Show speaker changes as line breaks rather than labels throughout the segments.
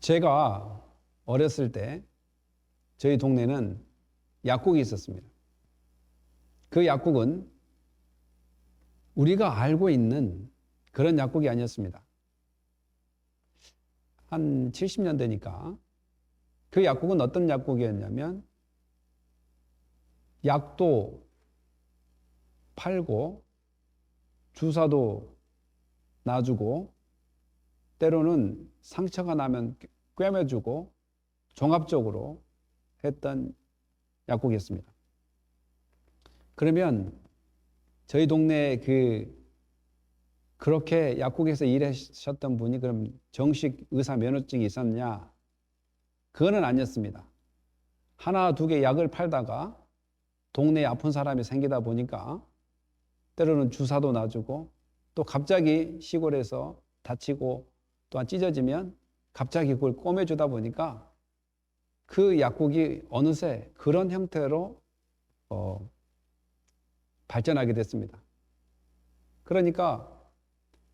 제가 어렸을 때 저희 동네는 약국이 있었습니다. 그 약국은 우리가 알고 있는 그런 약국이 아니었습니다. 한 70년대니까 그 약국은 어떤 약국이었냐면 약도 팔고 주사도 놔주고 때로는 상처가 나면 꿰매주고 종합적으로 했던 약국이었습니다. 그러면 저희 동네에 그렇게 약국에서 일하셨던 분이 그럼 정식 의사 면허증이 있었냐? 그거는 아니었습니다. 하나, 두 개 약을 팔다가 동네에 아픈 사람이 생기다 보니까 때로는 주사도 놔주고 또 갑자기 시골에서 다치고 또한 찢어지면 갑자기 그걸 꼬매주다 보니까 그 약국이 어느새 그런 형태로 발전하게 됐습니다. 그러니까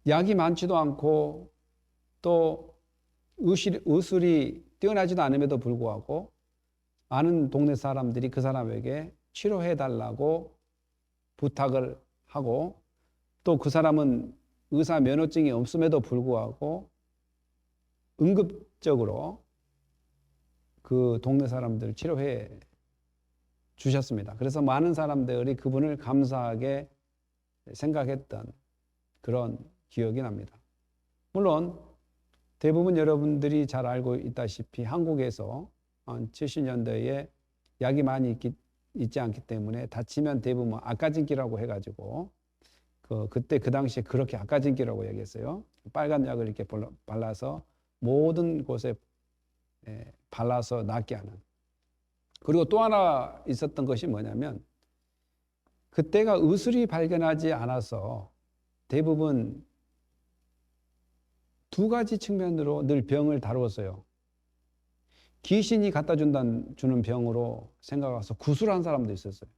약이 많지도 않고 또 의술이 뛰어나지도 않음에도 불구하고 많은 동네 사람들이 그 사람에게 치료해달라고 부탁을 하고 또 그 사람은 의사 면허증이 없음에도 불구하고 응급적으로 그 동네 사람들을 치료해 주셨습니다. 그래서 많은 사람들이 그분을 감사하게 생각했던 그런 기억이 납니다. 물론 대부분 여러분들이 잘 알고 있다시피 한국에서 70년대에 약이 많이 있지 않기 때문에 다치면 대부분 아까진기라고 해가지고 그때 그 당시에 그렇게 아까진기라고 얘기했어요. 빨간 약을 이렇게 발라서 모든 곳에 발라서 낫게 하는. 그리고 또 하나 있었던 것이 뭐냐면 그때가 의술이 발견하지 않아서 대부분 두 가지 측면으로 늘 병을 다루었어요. 귀신이 갖다 주는 병으로 생각해서 구술한 사람도 있었어요.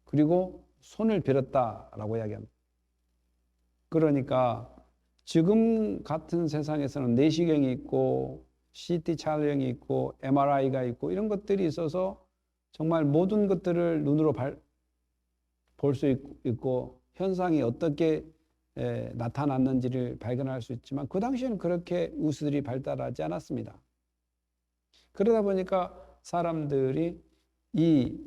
그리고 손을 빌었다라고 이야기합니다. 그러니까 지금 같은 세상에서는 내시경이 있고 CT 촬영이 있고 MRI가 있고 이런 것들이 있어서 정말 모든 것들을 눈으로 볼 수 있고 현상이 어떻게 나타났는지를 발견할 수 있지만 그 당시에는 그렇게 의술이 발달하지 않았습니다. 그러다 보니까 사람들이 이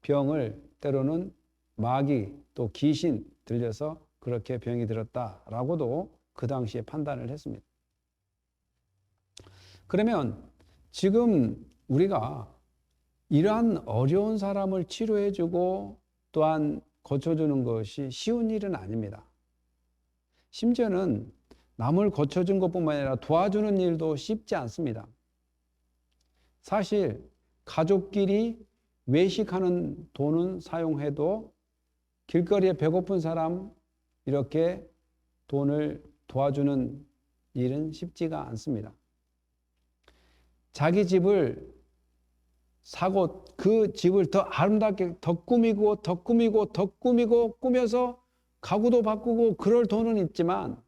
병을 때로는 마귀 또 귀신 들려서 그렇게 병이 들었다라고도 그 당시에 판단을 했습니다. 그러면 지금 우리가 이러한 어려운 사람을 치료해주고 또한 고쳐주는 것이 쉬운 일은 아닙니다. 심지어는 남을 고쳐준 것뿐만 아니라 도와주는 일도 쉽지 않습니다. 사실 가족끼리 외식하는 돈은 사용해도 길거리에 배고픈 사람 이렇게 돈을 도와주는 일은 쉽지가 않습니다. 자기 집을 사고 그 집을 더 아름답게 더 꾸미고 꾸며서 가구도 바꾸고 그럴 돈은 있지만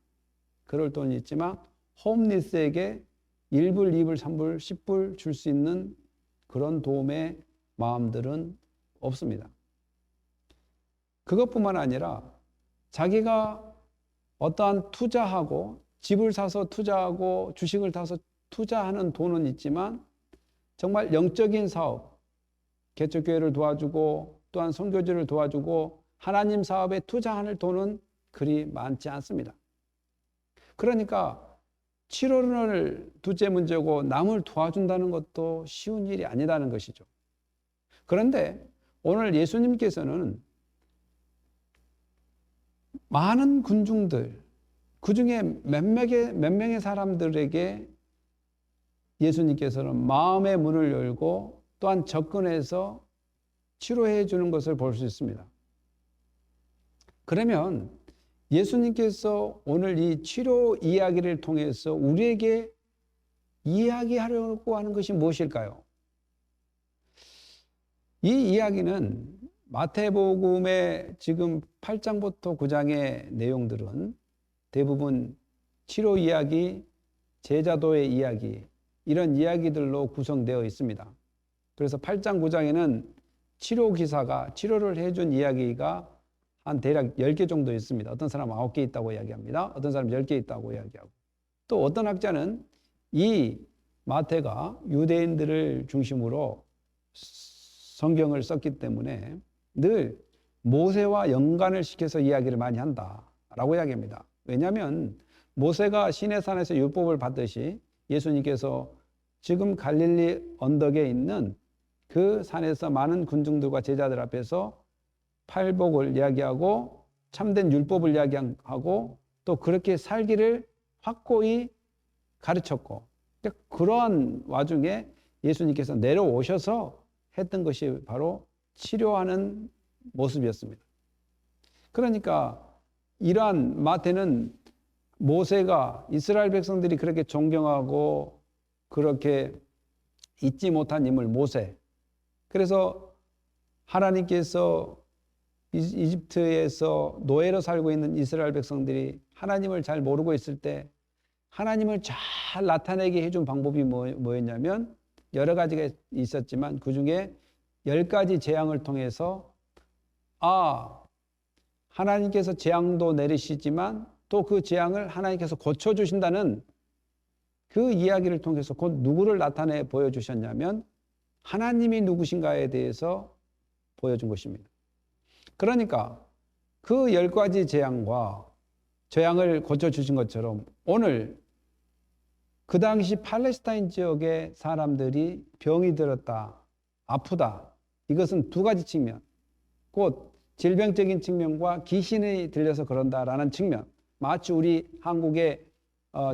홈리스에게 1불, 2불, 3불, 10불 줄 수 있는 그런 도움의 마음들은 없습니다. 그것뿐만 아니라 자기가 어떠한 투자하고 집을 사서 투자하고 주식을 사서 투자하는 돈은 있지만 정말 영적인 사업, 개척교회를 도와주고 또한 선교지를 도와주고 하나님 사업에 투자하는 돈은 그리 많지 않습니다. 그러니까 치료를 둘째 문제고 남을 도와준다는 것도 쉬운 일이 아니라는 것이죠. 그런데 오늘 예수님께서는 많은 군중들, 그 중에 몇 명의 사람들에게 예수님께서는 마음의 문을 열고 또한 접근해서 치료해 주는 것을 볼 수 있습니다. 그러면 예수님께서 오늘 이 치료 이야기를 통해서 우리에게 이야기하려고 하는 것이 무엇일까요? 이 이야기는 마태복음의 지금 8장부터 9장의 내용들은 대부분 치료 이야기, 제자도의 이야기, 이런 이야기들로 구성되어 있습니다. 그래서 8장, 9장에는 치료 기사가 치료를 해준 이야기가 한 대략 10개 정도 있습니다. 어떤 사람은 9개 있다고 이야기합니다. 어떤 사람은 10개 있다고 이야기하고. 또 어떤 학자는 이 마태가 유대인들을 중심으로 성경을 썼기 때문에 늘 모세와 연관을 시켜서 이야기를 많이 한다라고 이야기합니다. 왜냐하면 모세가 시내산에서 율법을 받듯이 예수님께서 지금 갈릴리 언덕에 있는 그 산에서 많은 군중들과 제자들 앞에서 팔복을 이야기하고 참된 율법을 이야기하고 또 그렇게 살기를 확고히 가르쳤고, 그러한 와중에 예수님께서 내려오셔서 했던 것이 바로 치료하는 모습이었습니다. 그러니까 이러한 마태는 모세가 이스라엘 백성들이 그렇게 존경하고 그렇게 잊지 못한 인물 모세, 그래서 하나님께서 이집트에서 노예로 살고 있는 이스라엘 백성들이 하나님을 잘 모르고 있을 때 하나님을 잘 나타내게 해준 방법이 뭐였냐면 여러 가지가 있었지만 그 중에 10가지 재앙을 통해서 하나님께서 재앙도 내리시지만 또 그 재앙을 하나님께서 고쳐주신다는 그 이야기를 통해서 곧 누구를 나타내 보여주셨냐면 하나님이 누구신가에 대해서 보여준 것입니다. 그러니까 그 10가지 재앙과 재앙을 고쳐주신 것처럼 오늘 그 당시 팔레스타인 지역의 사람들이 병이 들었다, 아프다, 이것은 두 가지 측면, 곧 질병적인 측면과 귀신이 들려서 그런다라는 측면. 마치 우리 한국에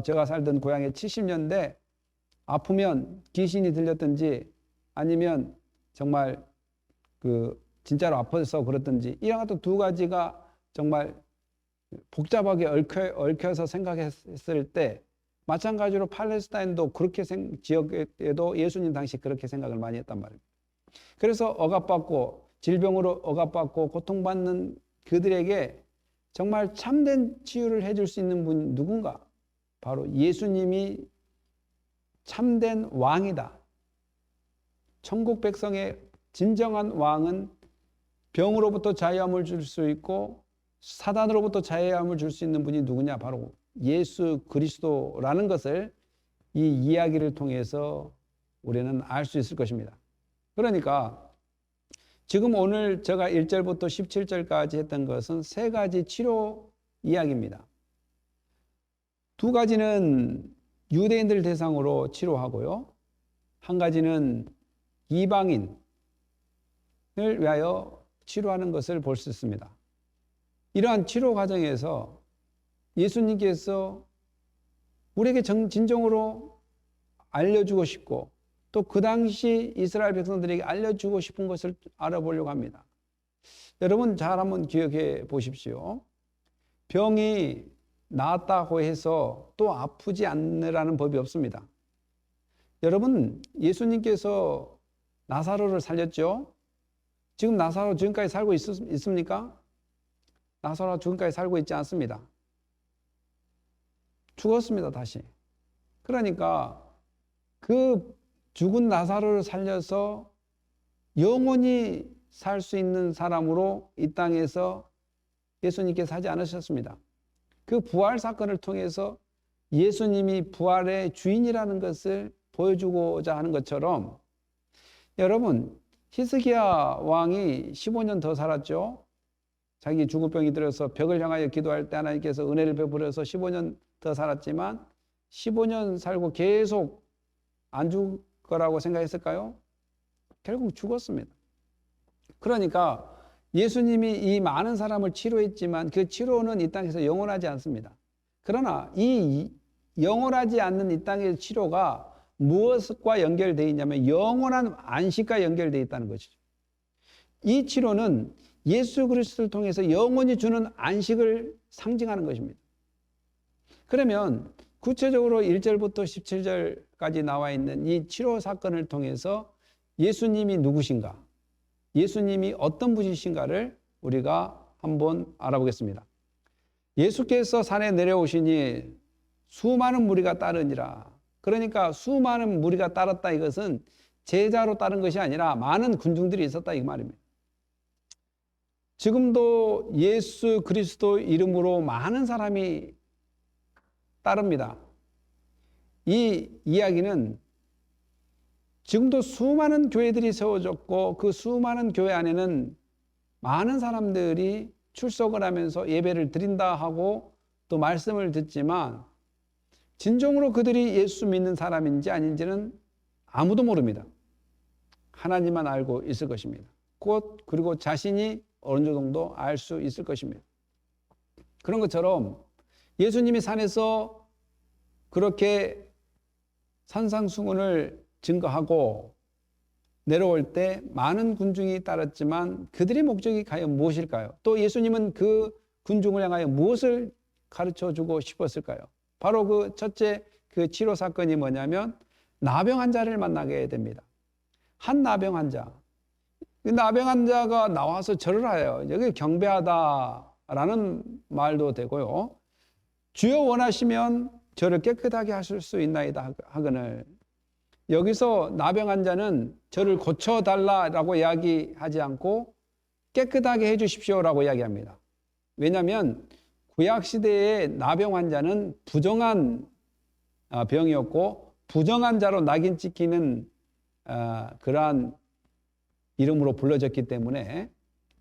제가 살던 고향에 70년대 아프면 귀신이 들렸든지 아니면 정말 진짜로 아파서 그렇든지 이런 것도 두 가지가 정말 복잡하게 얽혀서 생각했을 때 마찬가지로 팔레스타인도 그렇게 지역에도 예수님 당시 그렇게 생각을 많이 했단 말입니다. 그래서 억압받고 질병으로 억압받고 고통받는 그들에게 정말 참된 치유를 해줄 수 있는 분이 누군가? 바로 예수님이 참된 왕이다. 천국 백성의 진정한 왕은 병으로부터 자유함을 줄 수 있고 사단으로부터 자유함을 줄 수 있는 분이 누구냐? 바로 예수 그리스도라는 것을 이 이야기를 통해서 우리는 알 수 있을 것입니다. 그러니까 지금 오늘 제가 1절부터 17절까지 했던 것은 3가지 치료 이야기입니다. 2가지는 유대인들 대상으로 치료하고요. 1가지는 이방인을 위하여 치료하는 것을 볼 수 있습니다. 이러한 치료 과정에서 예수님께서 우리에게 진정으로 알려주고 싶고 또 그 당시 이스라엘 백성들에게 알려주고 싶은 것을 알아보려고 합니다. 여러분 잘 한번 기억해 보십시오. 병이 나았다고 해서 또 아프지 않으라는 법이 없습니다. 여러분 예수님께서 나사로를 살렸죠? 지금 나사로 지금까지 살고 있습니까? 나사로가 지금까지 살고 있지 않습니다. 죽었습니다, 다시. 그러니까 그 죽은 나사로를 살려서 영원히 살 수 있는 사람으로 이 땅에서 예수님께서 하지 않으셨습니다. 그 부활 사건을 통해서 예수님이 부활의 주인이라는 것을 보여주고자 하는 것처럼 여러분 히스기야 왕이 15년 더 살았죠. 자기 죽을 병이 들어서 벽을 향하여 기도할 때 하나님께서 은혜를 베풀어서 15년 더 살았지만 15년 살고 계속 안 죽을 거라고 생각했을까요? 결국 죽었습니다. 그러니까 예수님이 이 많은 사람을 치료했지만 그 치료는 이 땅에서 영원하지 않습니다. 그러나 이 영원하지 않는 이 땅의 치료가 무엇과 연결되어 있냐면 영원한 안식과 연결되어 있다는 것이죠. 이 치료는 예수 그리스도를 통해서 영원히 주는 안식을 상징하는 것입니다. 그러면 구체적으로 1절부터 17절까지 나와 있는 이 치료 사건을 통해서 예수님이 누구신가, 예수님이 어떤 분이신가를 우리가 한번 알아보겠습니다. 예수께서 산에 내려오시니 수많은 무리가 따르니라. 그러니까 수많은 무리가 따랐다, 이것은 제자로 따른 것이 아니라 많은 군중들이 있었다, 이 말입니다. 지금도 예수 그리스도 이름으로 많은 사람이 따릅니다. 이 이야기는 지금도 수많은 교회들이 세워졌고 그 수많은 교회 안에는 많은 사람들이 출석을 하면서 예배를 드린다 하고 또 말씀을 듣지만 진정으로 그들이 예수 믿는 사람인지 아닌지는 아무도 모릅니다. 하나님만 알고 있을 것입니다. 그리고 자신이 어느 정도 알 수 있을 것입니다. 그런 것처럼 예수님이 산에서 그렇게 산상수훈을 증거하고 내려올 때 많은 군중이 따랐지만 그들의 목적이 과연 무엇일까요? 또 예수님은 그 군중을 향하여 무엇을 가르쳐 주고 싶었을까요? 바로 그 첫째 그 치료 사건이 뭐냐면 나병 환자를 만나게 됩니다. 한 나병 환자. 그 나병 환자가 나와서 절을 해요. 여기 경배하다라는 말도 되고요. 주여 원하시면 저를 깨끗하게 하실 수 있나이다 하거늘. 여기서 나병 환자는 저를 고쳐달라라고 이야기하지 않고 깨끗하게 해주십시오라고 이야기합니다. 왜냐하면 구약시대의 나병 환자는 부정한 병이었고 부정한 자로 낙인 찍히는 그러한 이름으로 불러졌기 때문에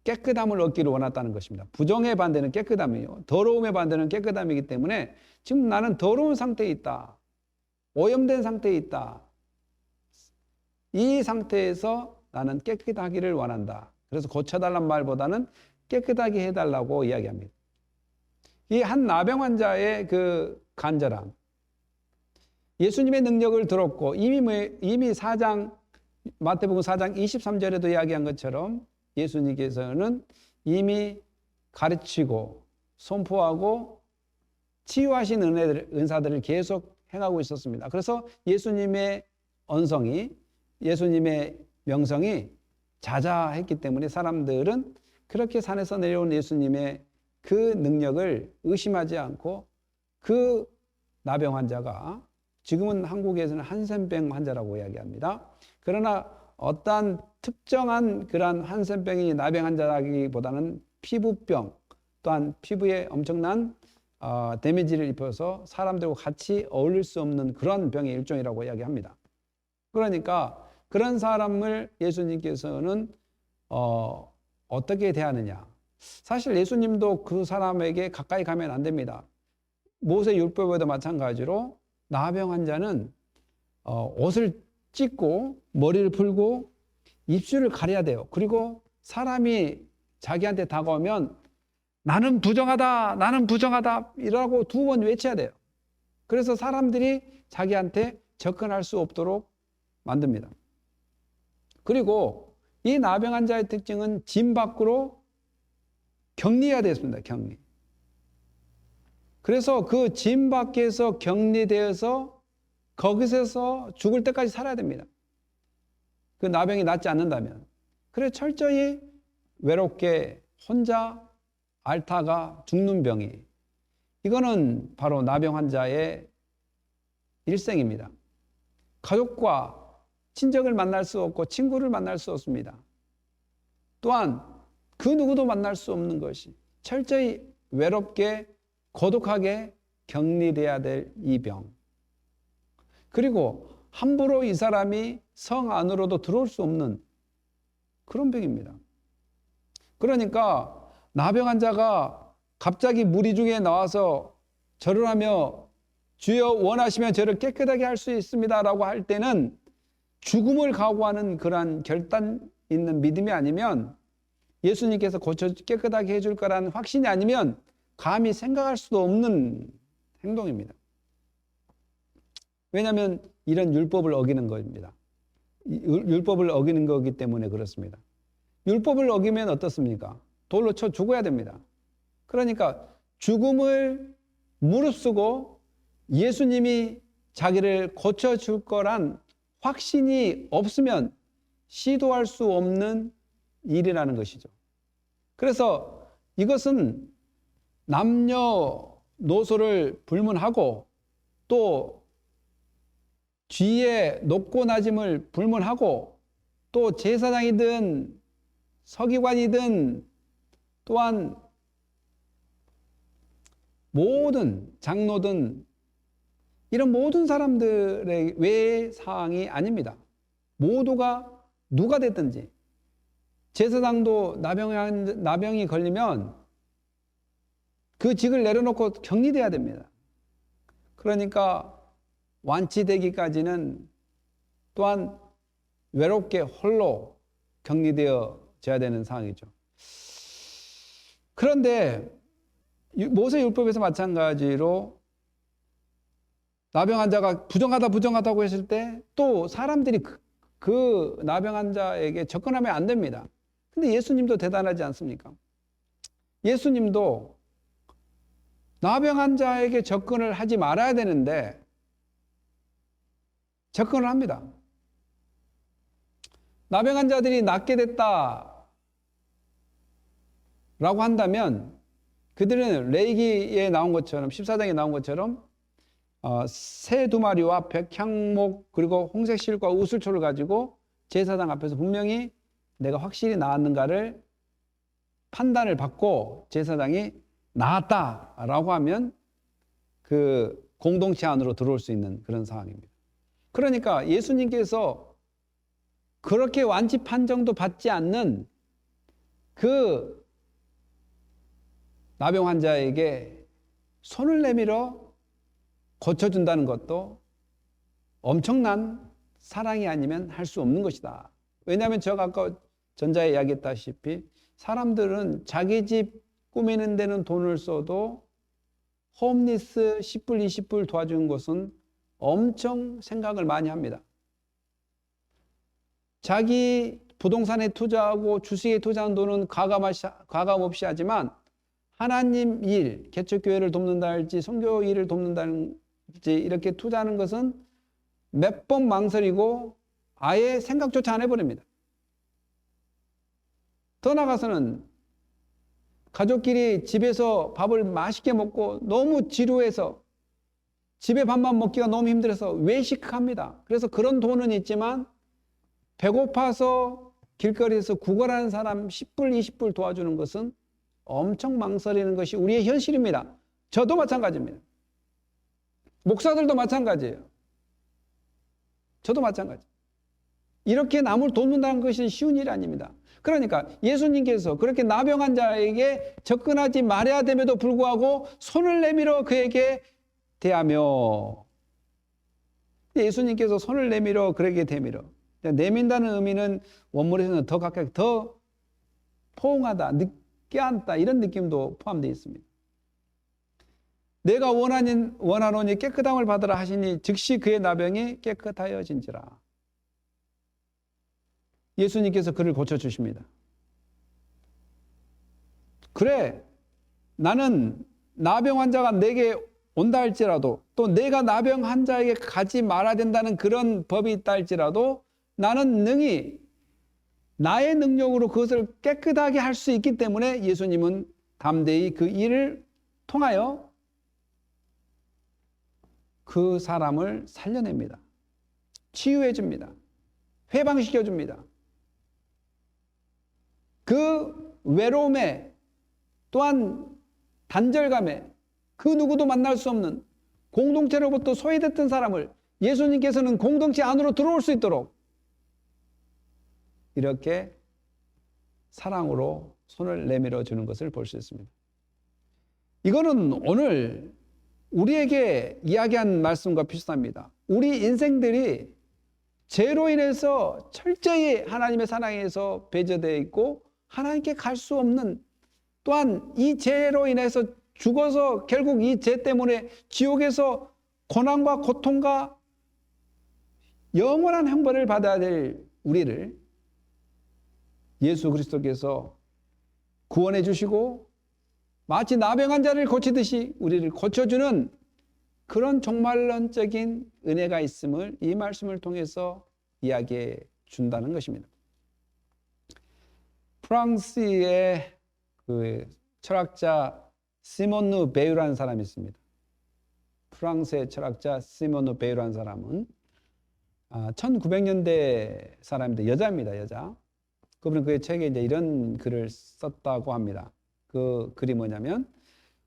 깨끗함을 얻기를 원했다는 것입니다. 부정의 반대는 깨끗함이요. 더러움의 반대는 깨끗함이기 때문에 지금 나는 더러운 상태에 있다. 오염된 상태에 있다. 이 상태에서 나는 깨끗하기를 원한다. 그래서 고쳐달란 말보다는 깨끗하게 해달라고 이야기합니다. 이 한 나병 환자의 그 간절함, 예수님의 능력을 들었고 이미 마태복음 4장 23절에도 이야기한 것처럼 예수님께서는 이미 가르치고 선포하고 치유하신 은사들을 계속 행하고 있었습니다. 그래서 예수님의 언성이, 예수님의 명성이 자자했기 때문에 사람들은 그렇게 산에서 내려온 예수님의 그 능력을 의심하지 않고 그 나병 환자가 지금은 한국에서는 한센병 환자라고 이야기합니다. 그러나 어떠한 특정한 그러한 한센병이 나병 환자라기보다는 피부병 또한 피부에 엄청난 데미지를 입혀서 사람들과 같이 어울릴 수 없는 그런 병의 일종이라고 이야기합니다. 그러니까 그런 사람을 예수님께서는 어떻게 대하느냐. 사실 예수님도 그 사람에게 가까이 가면 안 됩니다. 모세 율법에도 마찬가지로 나병 환자는 옷을 찢고 머리를 풀고 입술을 가려야 돼요. 그리고 사람이 자기한테 다가오면 나는 부정하다, 나는 부정하다 이라고 2번 외쳐야 돼요. 그래서 사람들이 자기한테 접근할 수 없도록 만듭니다. 그리고 이 나병 환자의 특징은 짐 밖으로 격리해야 됐습니다. 격리. 그래서 그 짐 밖에서 격리되어서 거기서 죽을 때까지 살아야 됩니다. 그 나병이 낫지 않는다면. 그래서 철저히 외롭게 혼자 앓다가 죽는 병이, 이거는 바로 나병 환자의 일생입니다. 가족과 친척을 만날 수 없고 친구를 만날 수 없습니다. 또한 그 누구도 만날 수 없는 것이 철저히 외롭게 고독하게 격리돼야 될 이 병. 그리고 함부로 이 사람이 성 안으로도 들어올 수 없는 그런 병입니다. 그러니까 나병 환자가 갑자기 무리 중에 나와서 절을 하며 주여 원하시면 저를 깨끗하게 할 수 있습니다라고 할 때는 죽음을 각오하는 그러한 결단 있는 믿음이 아니면, 예수님께서 고쳐 깨끗하게 해줄 거라는 확신이 아니면 감히 생각할 수도 없는 행동입니다. 왜냐하면 이런 율법을 어기는 겁니다. 율법을 어기는 거기 때문에 그렇습니다. 율법을 어기면 어떻습니까? 돌로 쳐 죽어야 됩니다. 그러니까 죽음을 무릅쓰고 예수님이 자기를 고쳐줄 거란 확신이 없으면 시도할 수 없는 일이라는 것이죠. 그래서 이것은 남녀노소를 불문하고 또 쥐의 높고 낮음을 불문하고 또 제사장이든 서기관이든 또한 모든 장로든 이런 모든 사람들의 외의 사항이 아닙니다. 모두가 누가 됐든지 제사장도 나병이 걸리면 그 직을 내려놓고 격리돼야 됩니다. 그러니까 완치되기까지는 또한 외롭게 홀로 격리되어져야 되는 상황이죠. 그런데 모세율법에서 마찬가지로 나병 환자가 부정하다고 했을 때 또 사람들이 그 나병 환자에게 접근하면 안 됩니다. 근데 예수님도 대단하지 않습니까? 예수님도 나병 환자에게 접근을 하지 말아야 되는데 접근을 합니다. 나병 환자들이 낫게 됐다 라고 한다면 그들은 레위기에 나온 것처럼 14장에 나온 것처럼 새 2마리와 백향목 그리고 홍색실과 우슬초를 가지고 제사장 앞에서 분명히 내가 확실히 나았는가를 판단을 받고 제사장이 나았다라고 하면 그 공동체 안으로 들어올 수 있는 그런 상황입니다. 그러니까 예수님께서 그렇게 완치 판정도 받지 않는 그 나병 환자에게 손을 내밀어 고쳐준다는 것도 엄청난 사랑이 아니면 할 수 없는 것이다. 왜냐하면 제가 아까 전자에 이야기했다시피 사람들은 자기 집 꾸미는 데는 돈을 써도 홈리스 10불, 20불 도와주는 것은 엄청 생각을 많이 합니다. 자기 부동산에 투자하고 주식에 투자한 돈은 가감 없이 하지만 하나님 일, 개척교회를 돕는다 할지 선교 일을 돕는다 할지 이렇게 투자하는 것은 몇 번 망설이고 아예 생각조차 안 해버립니다. 더 나아가서는 가족끼리 집에서 밥을 맛있게 먹고 너무 지루해서 집에 밥만 먹기가 너무 힘들어서 외식합니다. 그래서 그런 돈은 있지만 배고파서 길거리에서 구걸하는 사람 10불, 20불 도와주는 것은 엄청 망설이는 것이 우리의 현실입니다. 저도 마찬가지입니다. 목사들도 마찬가지예요. 저도 마찬가지. 이렇게 남을 돕는다는 것이 쉬운 일이 아닙니다. 그러니까 예수님께서 그렇게 나병 환자에게 접근하지 말아야 됨에도 불구하고 손을 내밀어 그에게 대하며 예수님께서 손을 내밀어 그에게 대밀어 내민다는 의미는 원문에서는 더 가까이 더 포옹하다, 껴안다 이런 느낌도 포함되어 있습니다. 내가 원하노니 깨끗함을 받으라 하시니 즉시 그의 나병이 깨끗하여진지라. 예수님께서 그를 고쳐주십니다. 그래, 나는 나병 환자가 내게 온다 할지라도 또 내가 나병 환자에게 가지 말아야 된다는 그런 법이 있다 할지라도 나는 능히 나의 능력으로 그것을 깨끗하게 할 수 있기 때문에 예수님은 담대히 그 일을 통하여 그 사람을 살려냅니다. 치유해 줍니다. 회방시켜 줍니다. 그 외로움에 또한 단절감에 그 누구도 만날 수 없는 공동체로부터 소외됐던 사람을 예수님께서는 공동체 안으로 들어올 수 있도록 이렇게 사랑으로 손을 내밀어 주는 것을 볼 수 있습니다. 이거는 오늘 우리에게 이야기한 말씀과 비슷합니다. 우리 인생들이 죄로 인해서 철저히 하나님의 사랑에서 배제되어 있고 하나님께 갈 수 없는 또한 이 죄로 인해서 죽어서 결국 이 죄 때문에 지옥에서 고난과 고통과 영원한 형벌을 받아야 될 우리를 예수 그리스도께서 구원해 주시고 마치 나병 환자를 고치듯이 우리를 고쳐주는 그런 종말론적인 은혜가 있음을 이 말씀을 통해서 이야기해 준다는 것입니다. 프랑스의 그 철학자 시몬느 베유라는 사람이 있습니다. 프랑스의 철학자 시모노 베일이라는 사람은 1900년대 사람인데 여자입니다. 여자. 그분은 그의 책에 이제 이런 글을 썼다고 합니다. 그 글이 뭐냐면,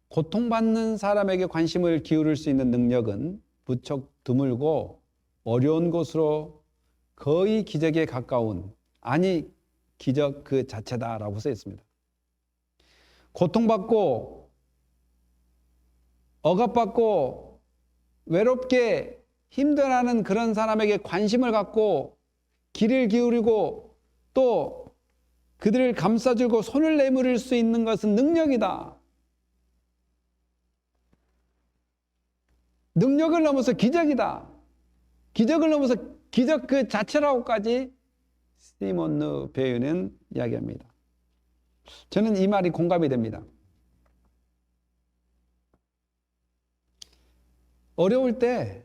고통받는 사람에게 관심을 기울일 수 있는 능력은 무척 드물고 어려운 것으로 거의 기적에 가까운, 아니 기적 그 자체다라고 써 있습니다. 고통받고 억압받고 외롭게 힘들어하는 그런 사람에게 관심을 갖고 귀를 기울이고 또 그들을 감싸주고 손을 내밀을 수 있는 것은 능력이다. 능력을 넘어서 기적이다. 기적을 넘어서 기적 그 자체라고까지 시몬느 베일은 이야기합니다. 저는 이 말이 공감이 됩니다. 어려울 때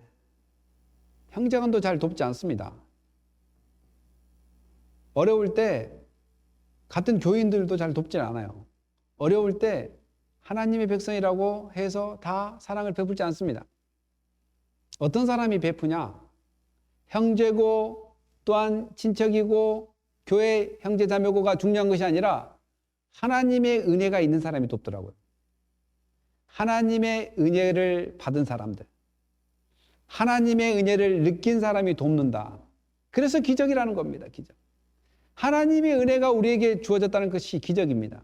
형제간도 잘 돕지 않습니다. 어려울 때 같은 교인들도 잘 돕지 않아요. 어려울 때 하나님의 백성이라고 해서 다 사랑을 베풀지 않습니다. 어떤 사람이 베푸냐? 형제고 또한 친척이고 교회 형제 자매고가 중요한 것이 아니라 하나님의 은혜가 있는 사람이 돕더라고요. 하나님의 은혜를 받은 사람들, 하나님의 은혜를 느낀 사람이 돕는다. 그래서 기적이라는 겁니다. 기적. 하나님의 은혜가 우리에게 주어졌다는 것이 기적입니다.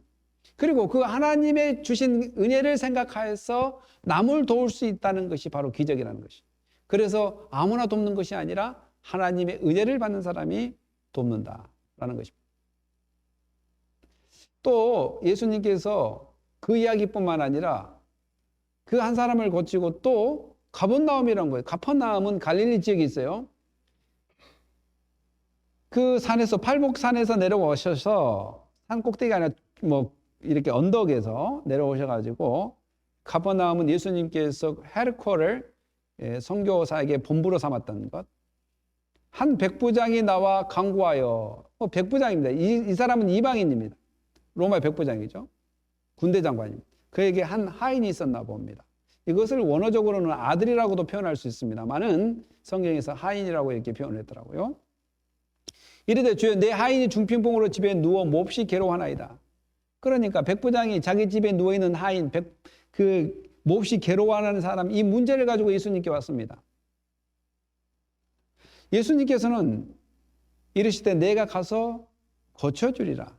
그리고 그 하나님의 주신 은혜를 생각해서 남을 도울 수 있다는 것이 바로 기적이라는 것이. 그래서 아무나 돕는 것이 아니라 하나님의 은혜를 받는 사람이 돕는다라는 것입니다. 또 예수님께서 그 이야기뿐만 아니라 그 한 사람을 고치고 또 가버나움이라는 거예요. 가버나움은 갈릴리 지역에 있어요. 그 산에서 팔복산에서 내려오셔서 산 꼭대기가 아니라 뭐 이렇게 언덕에서 내려오셔가지고 가버나움은 예수님께서 헤드쿼터를 선교사에게 본부로 삼았던 것. 한 백부장이 나와 강구하여, 백부장입니다. 이 사람은 이방인입니다. 로마의 백부장이죠. 군대 장관입니다. 그에게 한 하인이 있었나 봅니다. 이것을 원어적으로는 아들이라고도 표현할 수 있습니다만은 성경에서 하인이라고 이렇게 표현을 했더라고요. 이르되 주여 내 하인이 중풍병으로 집에 누워 몹시 괴로워하나이다. 그러니까 백부장이 자기 집에 누워있는 하인, 그 몹시 괴로워하는 사람, 이 문제를 가지고 예수님께 왔습니다. 예수님께서는 이르시되 내가 가서 고쳐주리라.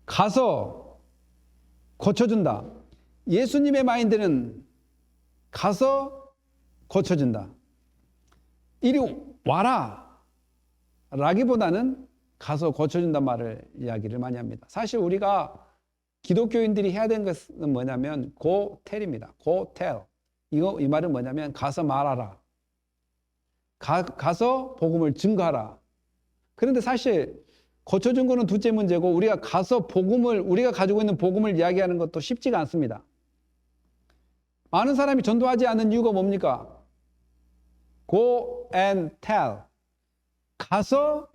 가서 고쳐준다. 예수님의 마인드는 가서 고쳐준다. 이리 와라 라기보다는 가서 고쳐준단 말을 이야기를 많이 합니다. 사실 우리가 기독교인들이 해야 되는 것은 뭐냐면 go tell입니다. go tell. 이 말은 뭐냐면 가서 말하라. 가서 복음을 증거하라. 그런데 사실 고쳐준 거는 둘째 문제고 우리가 가서 우리가 가지고 있는 복음을 이야기하는 것도 쉽지가 않습니다. 많은 사람이 전도하지 않는 이유가 뭡니까? Go and tell. 가서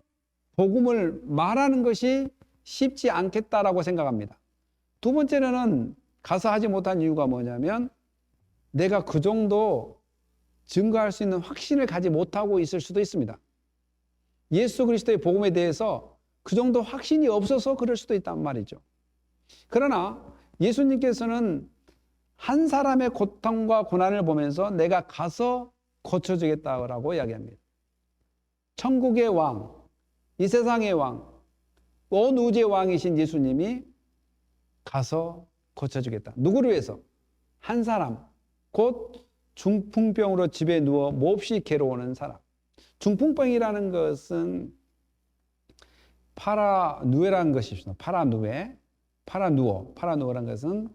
복음을 말하는 것이 쉽지 않겠다라고 생각합니다. 두 번째로는 가서 하지 못한 이유가 뭐냐면 내가 그 정도 증거할 수 있는 확신을 가지 못하고 있을 수도 있습니다. 예수 그리스도의 복음에 대해서 그 정도 확신이 없어서 그럴 수도 있단 말이죠. 그러나 예수님께서는 한 사람의 고통과 고난을 보면서 내가 가서 고쳐주겠다고 이야기합니다. 천국의 왕, 이 세상의 왕, 온 우주의 왕이신 예수님이 가서 고쳐주겠다. 누구를 위해서? 한 사람, 곧 중풍병으로 집에 누워 몹시 괴로워하는 사람. 중풍병이라는 것은 파라누에라는 것이죠. 파라누어라는 것은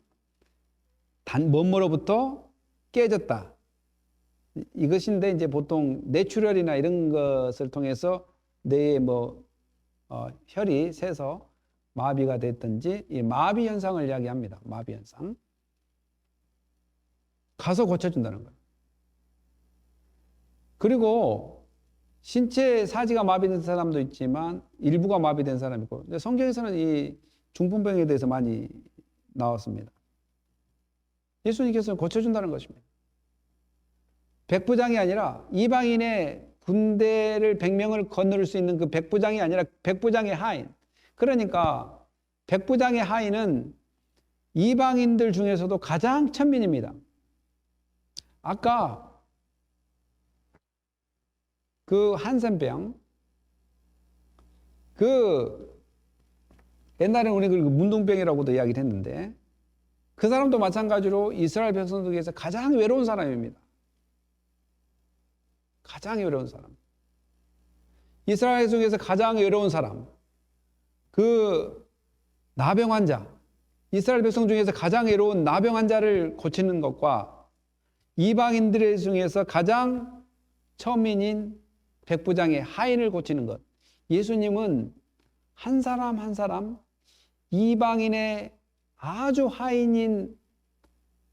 뭐뭐로부터 깨졌다. 이것인데 이제 보통 뇌출혈이나 이런 것을 통해서 뇌에 혈이 새서 마비가 됐든지 이 마비 현상을 이야기합니다. 마비 현상. 가서 고쳐준다는 거예요. 그리고 신체 사지가 마비된 사람도 있지만 일부가 마비된 사람이 있고, 근데 성경에서는 이 중풍병에 대해서 많이 나왔습니다. 예수님께서는 고쳐준다는 것입니다. 백부장이 아니라 이방인의 군대를 100명을 거느릴 수 있는 그 백부장이 아니라 백부장의 하인. 그러니까 백부장의 하인은 이방인들 중에서도 가장 천민입니다. 아까 그 한센병, 옛날에 우리 그 문둥병이라고도 이야기를 했는데, 그 사람도 마찬가지로 이스라엘 백성 중에서 가장 외로운 사람입니다. 가장 외로운 사람. 이스라엘 중에서 가장 외로운 사람. 그 나병 환자. 이스라엘 백성 중에서 가장 외로운 나병 환자를 고치는 것과 이방인들 중에서 가장 천민인 백부장의 하인을 고치는 것. 예수님은 한 사람 한 사람 이방인의 아주 하인인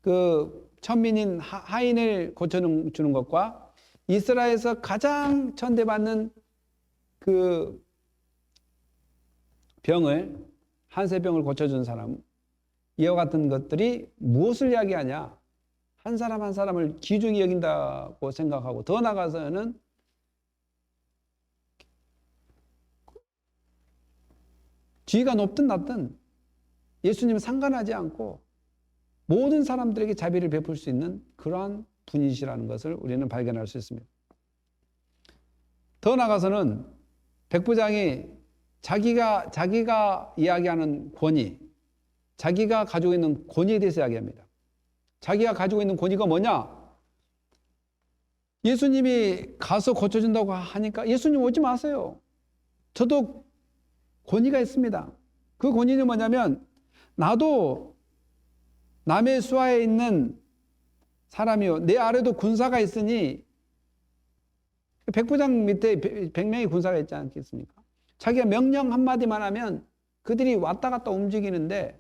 그 천민인 하인을 고쳐주는 것과 이스라엘에서 가장 천대받는 그 병을, 한세병을 고쳐준 사람, 이와 같은 것들이 무엇을 이야기하냐? 한 사람 한 사람을 귀중히 여긴다고 생각하고, 더 나아가서는 지위가 높든 낮든 예수님은 상관하지 않고 모든 사람들에게 자비를 베풀 수 있는 그러한 분이시라는 것을 우리는 발견할 수 있습니다. 더 나아가서는 백부장이 자기가 이야기하는 권위, 자기가 가지고 있는 권위에 대해서 이야기합니다. 자기가 가지고 있는 권위가 뭐냐? 예수님이 가서 고쳐준다고 하니까 예수님 오지 마세요. 저도 권위가 있습니다. 그 권위는 뭐냐면, 나도 남의 수하에 있는 사람이요, 내 아래도 군사가 있으니, 백부장 밑에 100명의 군사가 있지 않겠습니까? 자기가 명령 한마디만 하면 그들이 왔다 갔다 움직이는데,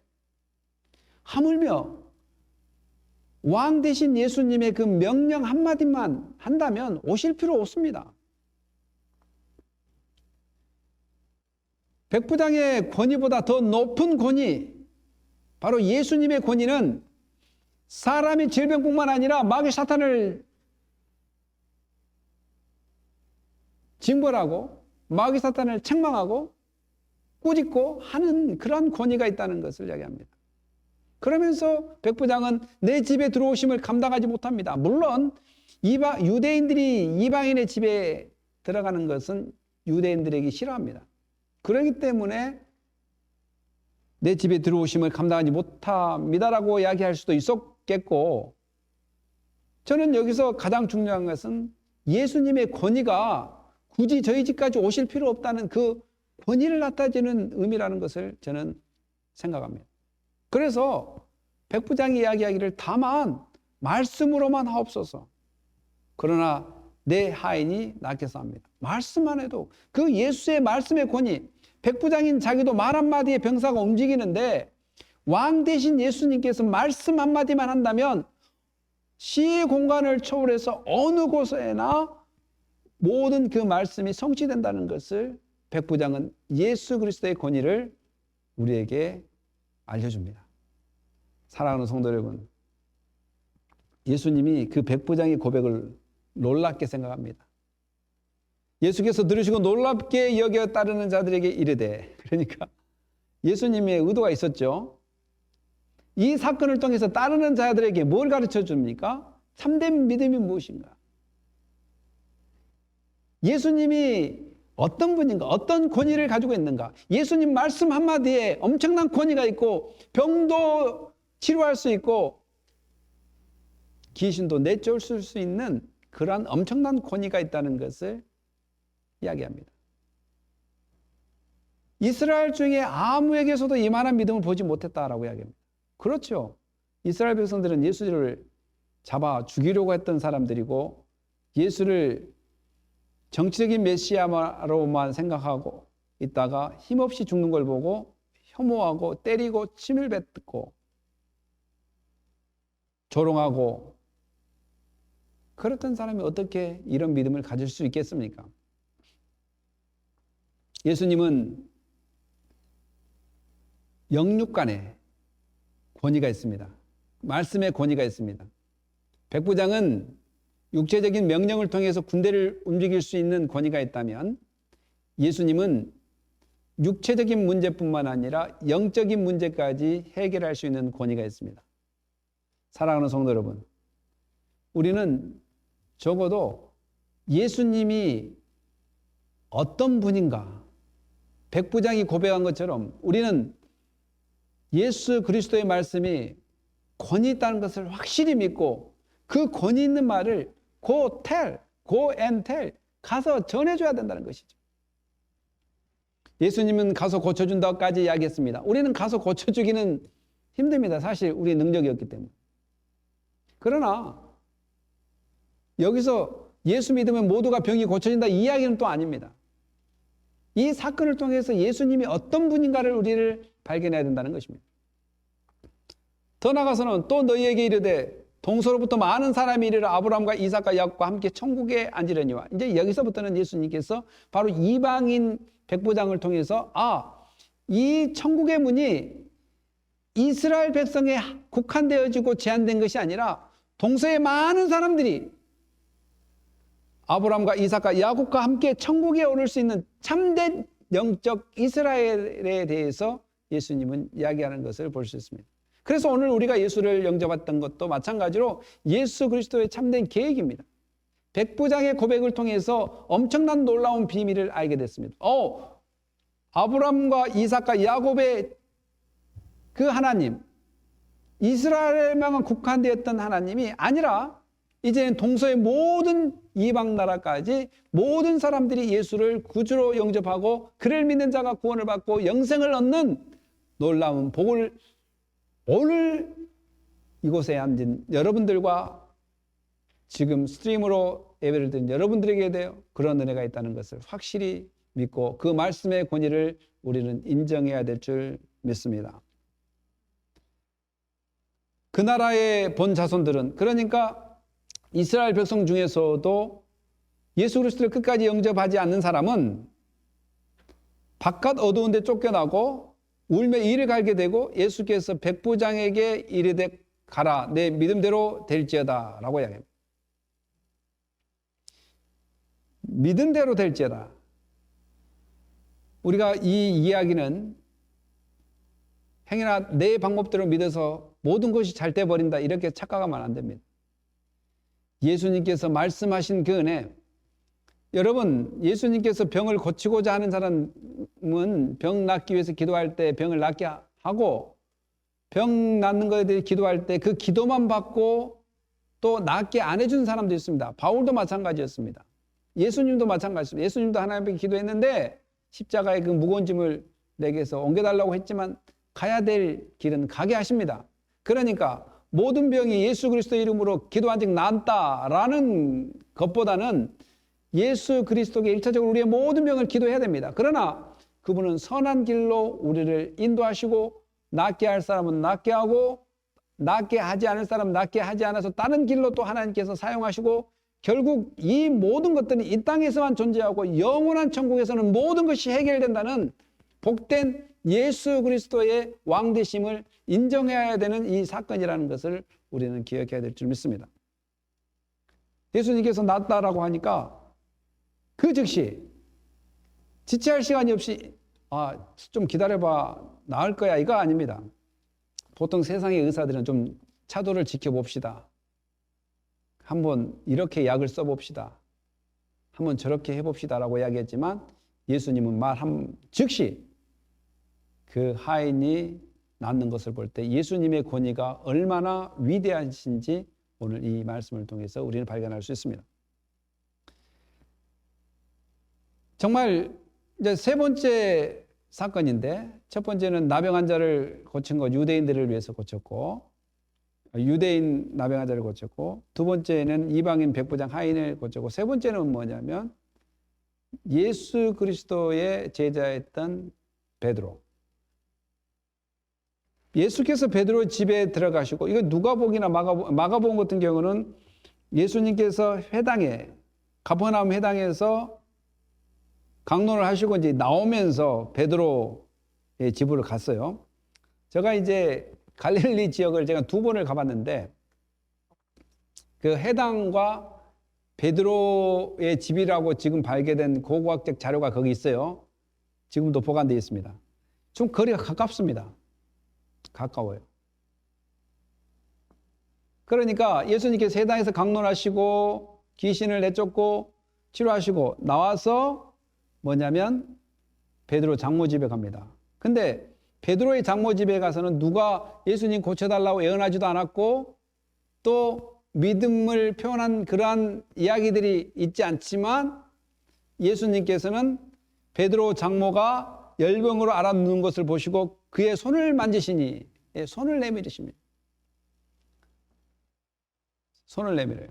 하물며 왕 대신 예수님의 그 명령 한마디만 한다면 오실 필요 없습니다. 백부장의 권위보다 더 높은 권위, 바로 예수님의 권위는 사람의 질병뿐만 아니라 마귀 사탄을 징벌하고 마귀 사탄을 책망하고 꾸짖고 하는 그런 권위가 있다는 것을 이야기합니다. 그러면서 백부장은 내 집에 들어오심을 감당하지 못합니다. 물론 유대인들이 이방인의 집에 들어가는 것은 유대인들에게 싫어합니다. 그렇기 때문에 내 집에 들어오심을 감당하지 못합니다라고 이야기할 수도 있었겠고, 저는 여기서 가장 중요한 것은 예수님의 권위가 굳이 저희 집까지 오실 필요 없다는 그 권위를 나타내는 의미라는 것을 저는 생각합니다. 그래서 백부장이 이야기하기를 다만 말씀으로만 하옵소서. 그러나 내 하인이 낫겠사 합니다. 말씀만 해도 그 예수의 말씀의 권위, 백부장인 자기도 말 한마디에 병사가 움직이는데 왕 대신 예수님께서 말씀 한마디만 한다면 시의 공간을 초월해서 어느 곳에나 모든 그 말씀이 성취된다는 것을 백부장은 예수 그리스도의 권위를 우리에게 알려줍니다. 사랑하는 성도 여러분, 예수님이 그 백부장의 고백을 놀랍게 생각합니다. 예수께서 들으시고 놀랍게 여겨 따르는 자들에게 이르되, 그러니까 예수님의 의도가 있었죠. 이 사건을 통해서 따르는 자들에게 뭘 가르쳐 줍니까? 참된 믿음이 무엇인가? 예수님이 어떤 분인가? 어떤 권위를 가지고 있는가? 예수님 말씀 한마디에 엄청난 권위가 있고 병도 치료할 수 있고 귀신도 내쫓을 수 있는 그러한 엄청난 권위가 있다는 것을 이야기합니다. 이스라엘 중에 아무에게서도 이만한 믿음을 보지 못했다라고 이야기합니다. 그렇죠. 이스라엘 백성들은 예수를 잡아 죽이려고 했던 사람들이고 예수를 정치적인 메시아로만 생각하고 있다가 힘없이 죽는 걸 보고 혐오하고 때리고 침을 뱉고 조롱하고 그랬던 사람이 어떻게 이런 믿음을 가질 수 있겠습니까? 예수님은 영육간에 권위가 있습니다. 말씀의 권위가 있습니다. 백부장은 육체적인 명령을 통해서 군대를 움직일 수 있는 권위가 있다면 예수님은 육체적인 문제뿐만 아니라 영적인 문제까지 해결할 수 있는 권위가 있습니다. 사랑하는 성도 여러분, 우리는 적어도 예수님이 어떤 분인가, 백부장이 고백한 것처럼 우리는 예수 그리스도의 말씀이 권위 있다는 것을 확실히 믿고 그 권위 있는 말을 go and tell, 가서 전해줘야 된다는 것이죠. 예수님은 가서 고쳐준다고까지 이야기했습니다. 우리는 가서 고쳐주기는 힘듭니다. 사실 우리의 능력이 없기 때문에. 그러나 여기서 예수 믿으면 모두가 병이 고쳐진다 이 이야기는 또 아닙니다. 이 사건을 통해서 예수님이 어떤 분인가를 우리를 발견해야 된다는 것입니다. 더 나아가서는 또 너희에게 이르되 동서로부터 많은 사람이 이르러 아브라함과 이삭과 야곱과 함께 천국에 앉으려니와, 이제 여기서부터는 예수님께서 바로 이방인 백부장을 통해서 이 천국의 문이 이스라엘 백성에 국한되어지고 제한된 것이 아니라 동서의 많은 사람들이 아브라함과 이삭과 야곱과 함께 천국에 오를 수 있는 참된 영적 이스라엘에 대해서 예수님은 이야기하는 것을 볼 수 있습니다. 그래서 오늘 우리가 예수를 영접했던 것도 마찬가지로 예수 그리스도의 참된 계획입니다. 백부장의 고백을 통해서 엄청난 놀라운 비밀을 알게 됐습니다. 아브라함과 이삭과 야곱의 그 하나님, 이스라엘에만 국한되었던 하나님이 아니라 이제는 동서의 모든 이방 나라까지 모든 사람들이 예수를 구주로 영접하고 그를 믿는 자가 구원을 받고 영생을 얻는 놀라운 복을 오늘 이곳에 앉은 여러분들과 지금 스트리머로 예배를 드린 여러분들에게 대해 그런 은혜가 있다는 것을 확실히 믿고 그 말씀의 권위를 우리는 인정해야 될 줄 믿습니다. 그 나라의 본 자손들은, 그러니까 이스라엘 백성 중에서도 예수 그리스도를 끝까지 영접하지 않는 사람은 바깥 어두운 데 쫓겨나고 울며 이를 갈게 되고 예수께서 백부장에게 이르되 가라, 내 믿음대로 될지어다 라고 이야기합니다. 믿음대로 될지어다. 우리가 이 이야기는 행여나 내 방법대로 믿어서 모든 것이 잘 돼버린다 이렇게 착각하면 안 됩니다. 예수님께서 말씀하신 그 은혜, 여러분, 예수님께서 병을 고치고자 하는 사람은 병 낫기 위해서 기도할 때 병을 낫게 하고, 병 낫는 것에 대해 기도할 때 그 기도만 받고 또 낫게 안 해준 사람도 있습니다. 바울도 마찬가지였습니다. 예수님도 마찬가지였습니다. 예수님도 하나님께 기도했는데 십자가의 그 무거운 짐을 내게서 옮겨달라고 했지만 가야 될 길은 가게 하십니다. 그러니까 모든 병이 예수 그리스도 이름으로 기도한 즉 나았다라는 것보다는 예수 그리스도께 1차적으로 우리의 모든 병을 기도해야 됩니다. 그러나 그분은 선한 길로 우리를 인도하시고 낫게 할 사람은 낫게 하고 낫게 하지 않을 사람은 낫게 하지 않아서 다른 길로 또 하나님께서 사용하시고 결국 이 모든 것들은 이 땅에서만 존재하고 영원한 천국에서는 모든 것이 해결된다는 복된 예수 그리스도의 왕되심을 인정해야 되는 이 사건이라는 것을 우리는 기억해야 될 줄 믿습니다. 예수님께서 낫다라고 하니까 그 즉시 지체할 시간이 없이 좀 기다려봐 나을 거야 이거 아닙니다. 보통 세상의 의사들은 좀 차도를 지켜봅시다. 한번 이렇게 약을 써봅시다. 한번 저렇게 해봅시다 라고 이야기했지만 예수님은 말한 즉시 그 하인이 낫는 것을 볼 때 예수님의 권위가 얼마나 위대하신지 오늘 이 말씀을 통해서 우리는 발견할 수 있습니다. 정말 이제 세 번째 사건인데, 첫 번째는 나병 환자를 고친 것, 유대인들을 위해서 고쳤고, 유대인 나병 환자를 고쳤고, 두 번째는 이방인 백부장 하인을 고쳤고, 세 번째는 뭐냐면 예수 그리스도의 제자였던 베드로. 예수께서 베드로 집에 들어가시고, 이거 누가복음이나 마가복음 같은 경우는 예수님께서 회당에, 가버나움 회당에서 강론을 하시고 이제 나오면서 베드로의 집으로 갔어요. 제가 이제 갈릴리 지역을 제가 2번을 가봤는데 그 해당과 베드로의 집이라고 지금 발견된 고고학적 자료가 거기 있어요. 지금도 보관되어 있습니다. 좀 거리가 가깝습니다. 가까워요. 그러니까 예수님께서 해당에서 강론하시고 귀신을 내쫓고 치료하시고 나와서 뭐냐면 베드로 장모 집에 갑니다. 근데 베드로의 장모 집에 가서는 누가 예수님 고쳐달라고 예언하지도 않았고 또 믿음을 표현한 그러한 이야기들이 있지 않지만 예수님께서는 베드로 장모가 열병으로 앓아누는 것을 보시고 그의 손을 만지시니 손을 내밀으십니다. 손을 내밀어요.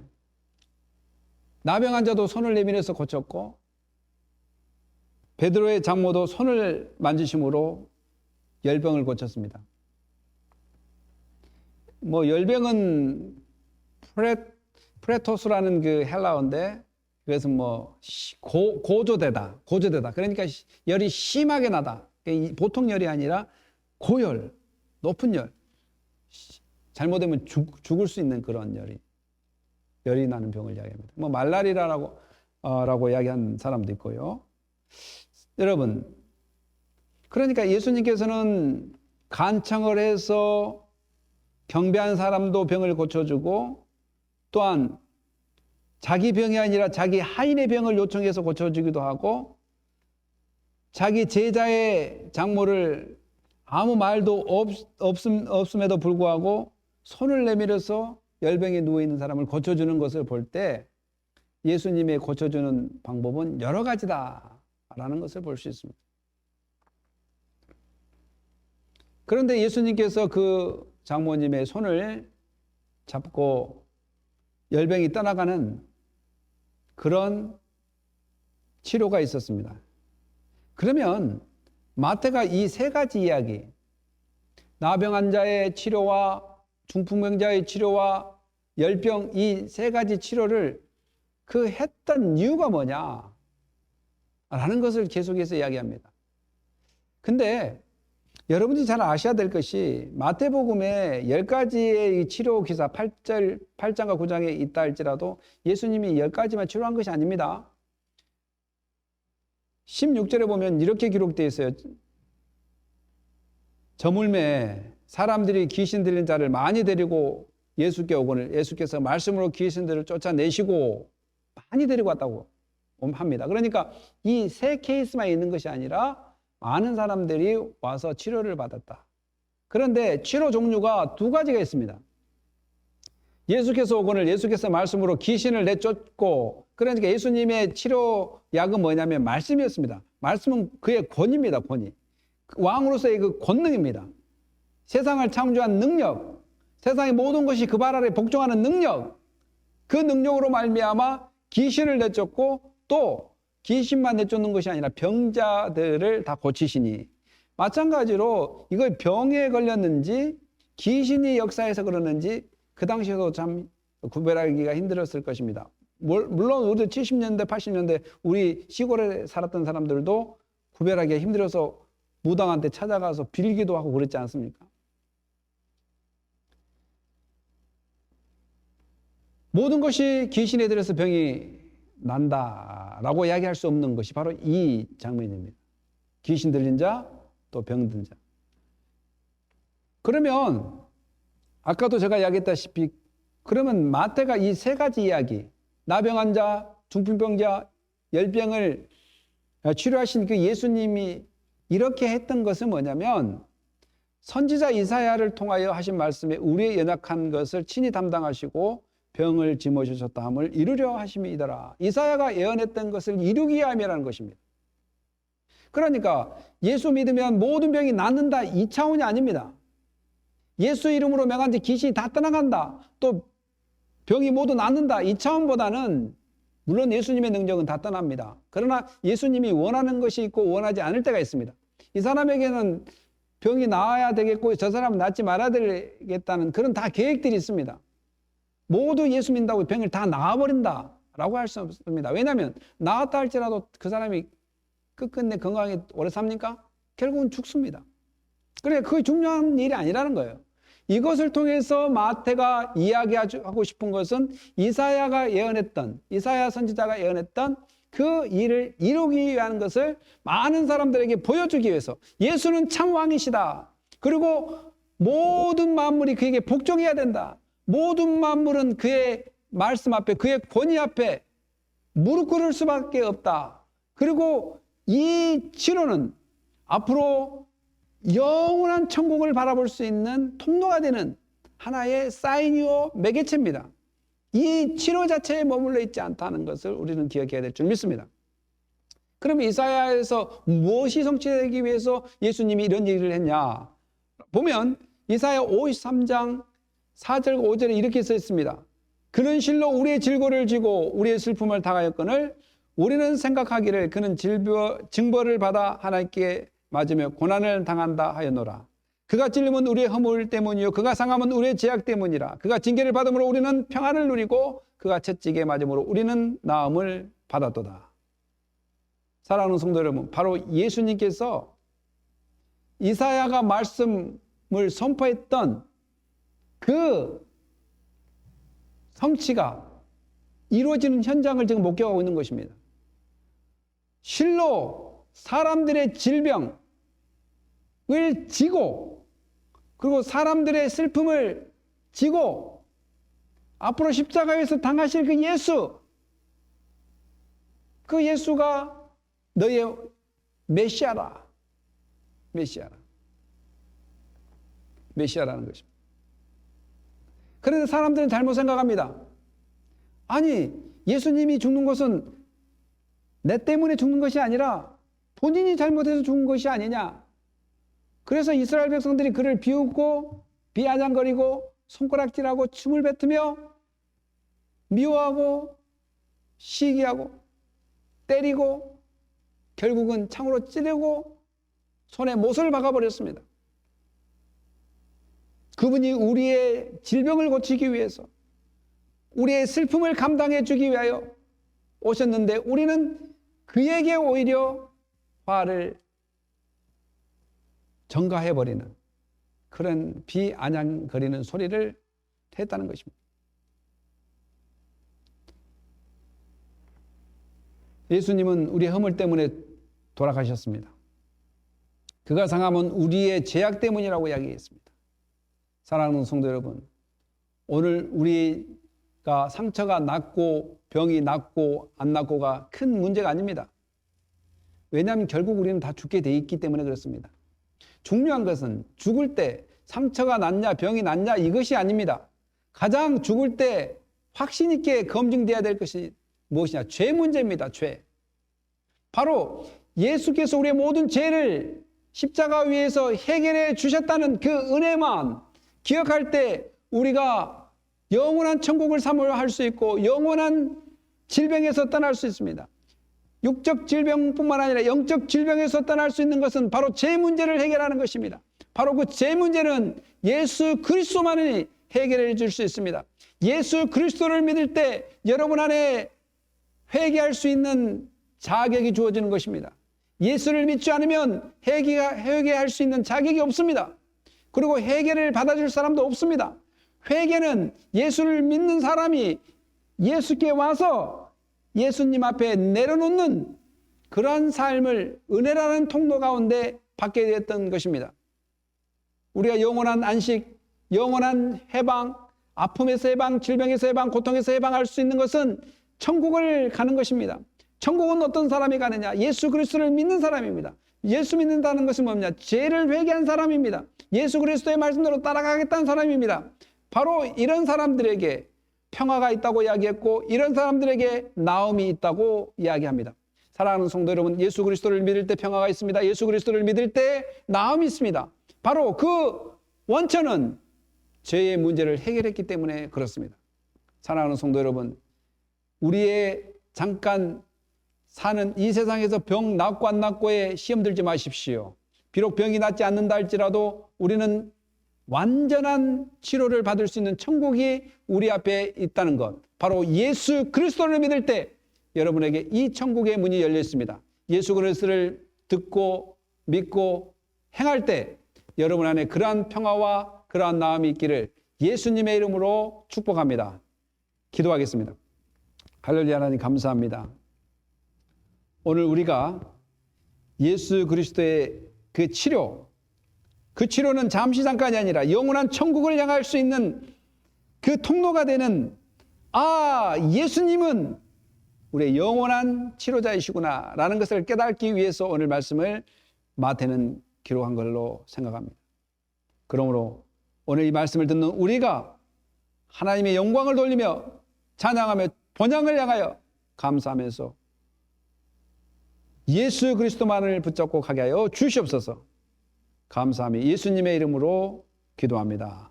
나병 환자도 손을 내밀어서 고쳤고 베드로의 장모도 손을 만지심으로 열병을 고쳤습니다. 뭐 열병은 프레토스라는 그 헬라어인데 그래서 뭐 고조되다. 그러니까 열이 심하게 나다. 보통 열이 아니라 고열, 높은 열. 잘못되면 죽을 수 있는 그런 열이 나는 병을 이야기합니다. 뭐 말라리아라고 이야기한 사람도 있고요. 여러분, 그러니까 예수님께서는 간청을 해서 경배한 사람도 병을 고쳐주고 또한 자기 병이 아니라 자기 하인의 병을 요청해서 고쳐주기도 하고 자기 제자의 장모를 아무 말도 없음에도 불구하고 손을 내밀어서 열병에 누워있는 사람을 고쳐주는 것을 볼 때 예수님의 고쳐주는 방법은 여러 가지다라는 것을 볼 수 있습니다. 그런데 예수님께서 그 장모님의 손을 잡고 열병이 떠나가는 그런 치료가 있었습니다. 그러면 마태가 이 3가지 이야기, 나병 환자의 치료와 중풍병자의 치료와 열병 이 3가지 치료를 그 했던 이유가 뭐냐? 라는 것을 계속해서 이야기합니다. 근데 여러분들이 잘 아셔야 될 것이 마태복음에 10가지의 치료 기사 8장과 9장에 있다 할지라도 예수님이 10가지만 치료한 것이 아닙니다. 16절에 보면 이렇게 기록되어 있어요. 저물매 사람들이 귀신 들린 자를 많이 데리고 예수께 오거늘 예수께서 말씀으로 귀신들을 쫓아내시고 많이 데리고 왔다고 합니다. 그러니까 이 3케이스만 있는 것이 아니라 많은 사람들이 와서 치료를 받았다. 그런데 치료 종류가 2가지가 있습니다. 예수께서 오거늘 예수께서 말씀으로 귀신을 내쫓고 그러니까 예수님의 치료약은 뭐냐면 말씀이었습니다. 말씀은 그의 권위입니다. 권위. 왕으로서의 그 권능입니다. 세상을 창조한 능력, 세상의 모든 것이 그 발 아래 복종하는 능력, 그 능력으로 말미암아 귀신을 내쫓고 또 귀신만 내쫓는 것이 아니라 병자들을 다 고치시니 마찬가지로 이거 병에 걸렸는지 귀신이 역사해서 그러는지 그 당시에도 참 구별하기가 힘들었을 것입니다. 물론 우리도 70년대, 80년대 우리 시골에 살았던 사람들도 구별하기가 힘들어서 무당한테 찾아가서 빌기도 하고 그랬지 않습니까? 모든 것이 귀신에 들어서 병이 난다라고 이야기할 수 없는 것이 바로 이 장면입니다. 귀신 들린 자, 또 병든 자. 그러면 아까도 제가 이야기했다시피 그러면 마태가 이 3가지 이야기, 나병 환자, 중풍병자, 열병을 치료하신 그 예수님이 이렇게 했던 것은 뭐냐면 선지자 이사야를 통하여 하신 말씀에 우리의 연약한 것을 친히 담당하시고 병을 짊어지셨다 함을 이루려 하심이더라. 이사야가 예언했던 것을 이루기 위함이라는 것입니다. 그러니까 예수 믿으면 모든 병이 낫는다 이 차원이 아닙니다. 예수 이름으로 명한 지 귀신이 다 떠나간다. 또 병이 모두 낫는다 이 차원보다는 물론 예수님의 능력은 다 떠납니다. 그러나 예수님이 원하는 것이 있고 원하지 않을 때가 있습니다. 이 사람에게는 병이 나아야 되겠고 저 사람은 낫지 말아야 되겠다는 그런 다 계획들이 있습니다. 모두 예수 믿는다고 병을 다 나아버린다라고 할 수 없습니다. 왜냐하면 나았다 할지라도 그 사람이 끝끝내 건강하게 오래 삽니까? 결국은 죽습니다. 그러니까 그게 중요한 일이 아니라는 거예요. 이것을 통해서 마태가 이야기하고 싶은 것은 이사야 선지자가 예언했던 그 일을 이루기 위한 것을 많은 사람들에게 보여주기 위해서 예수는 참 왕이시다. 그리고 모든 만물이 그에게 복종해야 된다. 모든 만물은 그의 말씀 앞에, 그의 권위 앞에 무릎 꿇을 수밖에 없다. 그리고 이 치료는 앞으로 영원한 천국을 바라볼 수 있는 통로가 되는 하나의 사인이요 매개체입니다. 이 치료 자체에 머물러 있지 않다는 것을 우리는 기억해야 될 줄 믿습니다. 그럼 이사야에서 무엇이 성취되기 위해서 예수님이 이런 얘기를 했냐? 보면 이사야 53장 4절 5절에 이렇게 써 있습니다. 그는 실로 우리의 질고를 지고 우리의 슬픔을 당하였거늘 우리는 생각하기를 그는 징벌을 받아 하나님께 맞으며 고난을 당한다 하였노라. 그가 찔림은 우리의 허물 때문이요 그가 상함은 우리의 죄악 때문이라. 그가 징계를 받음으로 우리는 평안을 누리고 그가 채찍에 맞음으로 우리는 나음을 받았도다. 사랑하는 성도 여러분, 바로 예수님께서 이사야가 말씀을 선포했던 그 성취가 이루어지는 현장을 지금 목격하고 있는 것입니다. 실로 사람들의 질병을 지고 그리고 사람들의 슬픔을 지고 앞으로 십자가에서 당하실 그 예수가 너의 메시아라는 것입니다. 그런데 사람들은 잘못 생각합니다. 아니, 예수님이 죽는 것은 내 때문에 죽는 것이 아니라 본인이 잘못해서 죽은 것이 아니냐. 그래서 이스라엘 백성들이 그를 비웃고 비아냥거리고 손가락질하고 춤을 뱉으며 미워하고 시기하고 때리고 결국은 창으로 찌르고 손에 못을 박아버렸습니다. 그분이 우리의 질병을 고치기 위해서 우리의 슬픔을 감당해 주기 위하여 오셨는데 우리는 그에게 오히려 화를 전가해버리는 그런 비아냥거리는 소리를 했다는 것입니다. 예수님은 우리의 허물 때문에 돌아가셨습니다. 그가 상함은 우리의 죄악 때문이라고 이야기했습니다. 사랑하는 성도 여러분, 오늘 우리가 상처가 낫고 병이 낫고 안 낫고가 큰 문제가 아닙니다. 왜냐하면 결국 우리는 다 죽게 돼 있기 때문에 그렇습니다. 중요한 것은 죽을 때 상처가 낫냐 병이 낫냐 이것이 아닙니다. 가장 죽을 때 확신 있게 검증돼야 될 것이 무엇이냐? 죄 문제입니다. 죄. 바로 예수께서 우리의 모든 죄를 십자가 위에서 해결해 주셨다는 그 은혜만 기억할 때 우리가 영원한 천국을 사모할 수 있고 영원한 질병에서 떠날 수 있습니다. 육적 질병뿐만 아니라 영적 질병에서 떠날 수 있는 것은 바로 죄 문제를 해결하는 것입니다. 바로 그 죄 문제는 예수 그리스도만이 해결해 줄 수 있습니다. 예수 그리스도를 믿을 때 여러분 안에 회개할 수 있는 자격이 주어지는 것입니다. 예수를 믿지 않으면 회개할 수 있는 자격이 없습니다. 그리고 회개를 받아줄 사람도 없습니다. 회개는 예수를 믿는 사람이 예수께 와서 예수님 앞에 내려놓는 그러한 삶을 은혜라는 통로 가운데 받게 되었던 것입니다. 우리가 영원한 안식, 영원한 해방, 아픔에서 해방, 질병에서 해방, 고통에서 해방할 수 있는 것은 천국을 가는 것입니다. 천국은 어떤 사람이 가느냐? 예수 그리스도를 믿는 사람입니다. 예수 믿는다는 것은 뭐냐? 죄를 회개한 사람입니다. 예수 그리스도의 말씀대로 따라가겠다는 사람입니다. 바로 이런 사람들에게 평화가 있다고 이야기했고 이런 사람들에게 나음이 있다고 이야기합니다. 사랑하는 성도 여러분, 예수 그리스도를 믿을 때 평화가 있습니다. 예수 그리스도를 믿을 때 나음이 있습니다. 바로 그 원천은 죄의 문제를 해결했기 때문에 그렇습니다. 사랑하는 성도 여러분, 우리의 잠깐 사는 이 세상에서 병 낫고 안 낫고에 시험 들지 마십시오. 비록 병이 낫지 않는다 할지라도 우리는 완전한 치료를 받을 수 있는 천국이 우리 앞에 있다는 것, 바로 예수 그리스도를 믿을 때 여러분에게 이 천국의 문이 열려 있습니다. 예수 그리스도를 듣고 믿고 행할 때 여러분 안에 그러한 평화와 그러한 마음이 있기를 예수님의 이름으로 축복합니다. 기도하겠습니다. 할렐루야. 하나님 감사합니다. 오늘 우리가 예수 그리스도의 그 치료는 잠시 잠깐이 아니라 영원한 천국을 향할 수 있는 그 통로가 되는, 예수님은 우리의 영원한 치료자이시구나 라는 것을 깨닫기 위해서 오늘 말씀을 마태는 기록한 걸로 생각합니다. 그러므로 오늘 이 말씀을 듣는 우리가 하나님의 영광을 돌리며 찬양하며 본향을 향하여 감사하면서 예수 그리스도만을 붙잡고 가게 하여 주시옵소서. 감사하며 예수님의 이름으로 기도합니다.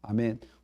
아멘.